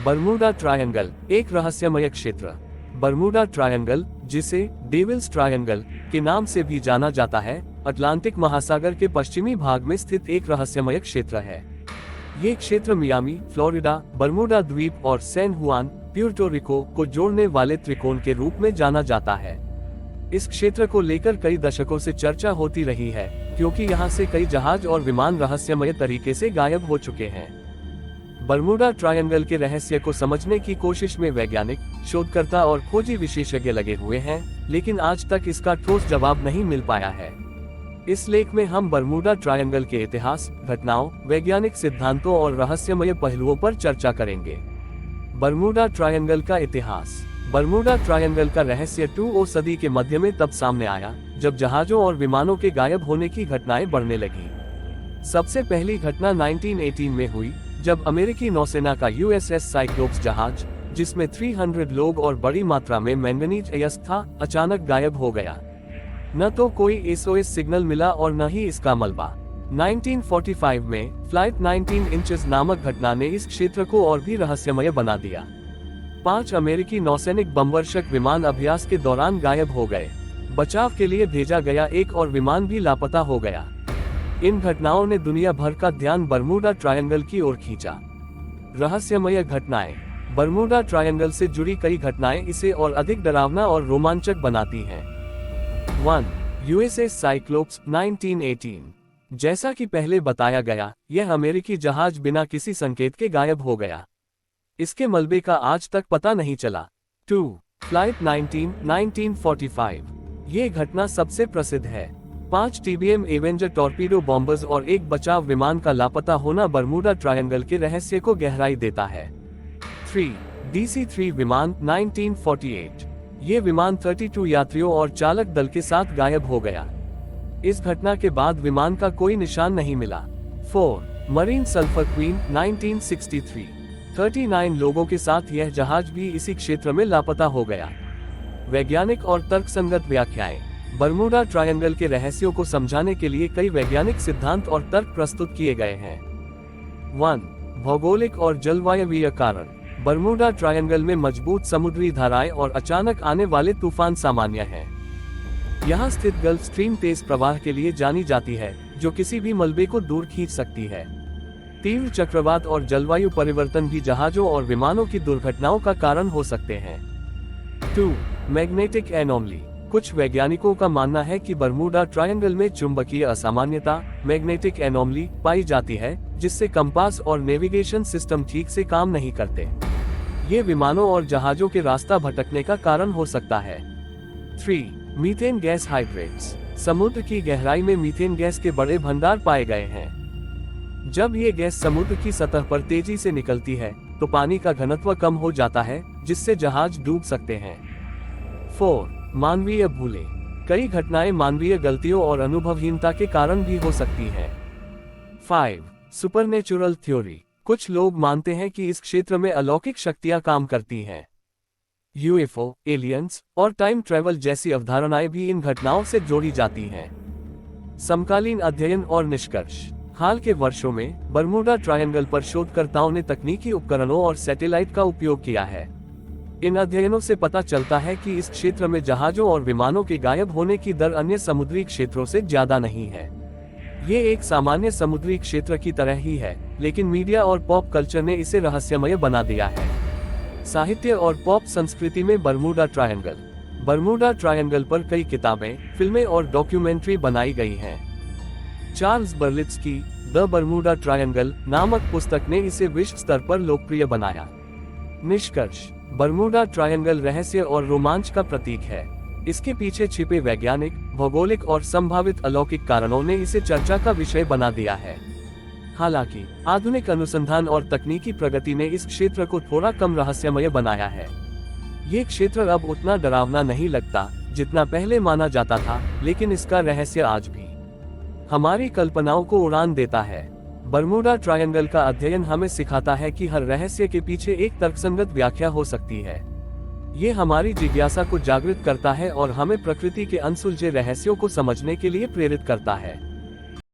Bermuda triangle एक रहस्यमय क्षेत्र। बरमूडा ट्रायंगल, जिसे डेविल्स ट्रायंगल के नाम से भी जाना जाता है, अटलांटिक महासागर के पश्चिमी भाग में स्थित एक रहस्यमय क्षेत्र है। ये क्षेत्र मियामी, फ्लोरिडा, बरमूडा द्वीप और सैन हुआन, प्यूर्टो रिको को जोड़ने वाले त्रिकोण के रूप में जाना जाता है। इस क्षेत्र को लेकर कई दशकों से चर्चा होती रही है, क्योंकि यहाँ से कई जहाज और विमान रहस्यमय तरीके से गायब हो चुके हैं। बरमूडा ट्रायंगल के रहस्य को समझने की कोशिश में वैज्ञानिक, शोधकर्ता और खोजी विशेषज्ञ लगे हुए हैं, लेकिन आज तक इसका ठोस जवाब नहीं मिल पाया है। इस लेख में हम बरमूडा ट्रायंगल के इतिहास, घटनाओं, वैज्ञानिक सिद्धांतों और रहस्यमय पहलुओं पर चर्चा करेंगे। बरमूडा ट्रायंगल का इतिहास। बरमूडा ट्रायंगल का रहस्य 2वीं सदी के मध्य में तब सामने आया, जब जहाजों और विमानों के गायब होने की घटनाएं बढ़ने लगी। सबसे पहली घटना 1918 में हुई, जब अमेरिकी नौसेना का USS साइक्लोप्स जहाज, जिसमें 300 लोग और बड़ी मात्रा में मैंगनीज अयस्क था, अचानक गायब हो गया। न तो कोई SOS सिग्नल मिला और न ही इसका मलबा। 1945 में फ्लाइट 19 इंचेस नामक घटना ने इस क्षेत्र को और भी रहस्यमय बना दिया। 5 अमेरिकी नौसैनिक बमवर्षक विमान अभ्यास के दौरान गायब हो गए। बचाव के लिए भेजा गया एक और विमान भी लापता हो गया। इन घटनाओं ने दुनिया भर का ध्यान बरमूडा ट्रायंगल की ओर खींचा। रहस्यमय घटनाएं। बरमूडा ट्रायंगल से जुड़ी कई घटनाएं इसे और अधिक डरावना और रोमांचक बनाती हैं। 1. USS cyclops 1918। जैसा कि पहले बताया गया, यह अमेरिकी जहाज बिना किसी संकेत के गायब हो गया। इसके मलबे का आज तक पता नहीं चला। 2. फ्लाइट 19, 1945। ये घटना सबसे प्रसिद्ध है। 5 TBM एवेंजर टॉर्पीडो बॉम्बर्स और एक बचाव विमान का लापता होना बरमूडा ट्रायंगल के रहस्य को गहराई देता है। 3. DC-3 विमान 1948। ये विमान 32 यात्रियों और चालक दल के साथ गायब हो गया। इस घटना के बाद विमान का कोई निशान नहीं मिला। 4. Marine sulphur queen 1963। 39 लोगों के साथ यह जहाज भी इसी क्षेत्र में लापता हो गया। वैज्ञानिक और तर्कसंगत व्याख्याएं। बरमूडा ट्रायंगल के रहस्यों को समझाने के लिए कई वैज्ञानिक सिद्धांत और तर्क प्रस्तुत किए गए हैं। 1. भौगोलिक और जलवायवीय कारण। बरमूडा ट्रायंगल में मजबूत समुद्री धाराएं और अचानक आने वाले तूफान सामान्य हैं। यहाँ स्थित गल्फ स्ट्रीम तेज प्रवाह के लिए जानी जाती है, जो किसी भी मलबे को दूर खींच सकती है। तीव्र चक्रवात और जलवायु परिवर्तन भी जहाजों और विमानों की दुर्घटनाओं का कारण हो सकते हैं। 2. Magnetic anomaly. कुछ वैज्ञानिकों का मानना है कि बरमूडा ट्रायंगल में चुंबकीय असामान्यता, मैग्नेटिक एनोमली, पाई जाती है, जिससे कंपास और नेविगेशन सिस्टम ठीक से काम नहीं करते। ये विमानों और जहाजों के रास्ता भटकने का कारण हो सकता है। 3. Methane gas hydrates. समुद्र की गहराई में मीथेन गैस के बड़े भंडार पाए गए हैं। जब ये गैस समुद्र की सतह पर तेजी से निकलती है, तो पानी का घनत्व कम हो जाता है, जिससे जहाज डूब सकते हैं। 4. मानवीय भूलें। कई घटनाएं मानवीय गलतियों और अनुभवहीनता के कारण भी हो सकती हैं। 5. Supernatural theory. कुछ लोग मानते हैं कि इस क्षेत्र में अलौकिक शक्तियां काम करती हैं। UFO, एलियंस और टाइम ट्रैवल जैसी अवधारणाएं भी इन घटनाओं से जोड़ी जाती हैं। समकालीन अध्ययन और निष्कर्ष। हाल के वर्षों में बरमूडा ट्रायंगल पर शोधकर्ताओं ने तकनीकी उपकरणों और सैटेलाइट का उपयोग किया है। इन अध्ययनों से पता चलता है कि इस क्षेत्र में जहाजों और विमानों के गायब होने की दर अन्य समुद्री क्षेत्रों से ज्यादा नहीं है। ये एक सामान्य समुद्री क्षेत्र की तरह ही है, लेकिन मीडिया और पॉप कल्चर ने इसे रहस्यमय बना दिया है। साहित्य और पॉप संस्कृति में बरमूडा ट्रायंगल। बरमूडा ट्रायंगल पर कई किताबें, फिल्में और डॉक्यूमेंट्री बनाई गई हैं। चार्ल्स बर्लिट्ज की द बरमूडा ट्रायंगल नामक पुस्तक ने इसे विश्व स्तर पर लोकप्रिय बनाया। निष्कर्ष। बरमूडा ट्रायंगल रहस्य और रोमांच का प्रतीक है। इसके पीछे छिपे वैज्ञानिक, भौगोलिक और संभावित अलौकिक कारणों ने इसे चर्चा का विषय बना दिया है। हालांकि आधुनिक अनुसंधान और तकनीकी प्रगति ने इस क्षेत्र को थोड़ा कम रहस्यमय बनाया है। ये क्षेत्र अब उतना डरावना नहीं लगता जितना पहले माना जाता था, लेकिन इसका रहस्य आज भी हमारी कल्पनाओं को उड़ान देता है। बरमूडा ट्रायंगल का अध्ययन हमें सिखाता है कि हर रहस्य के पीछे एक तर्कसंगत व्याख्या हो सकती है। ये हमारी जिज्ञासा को जागृत करता है और हमें प्रकृति के अनसुलझे रहस्यों को समझने के लिए प्रेरित करता है।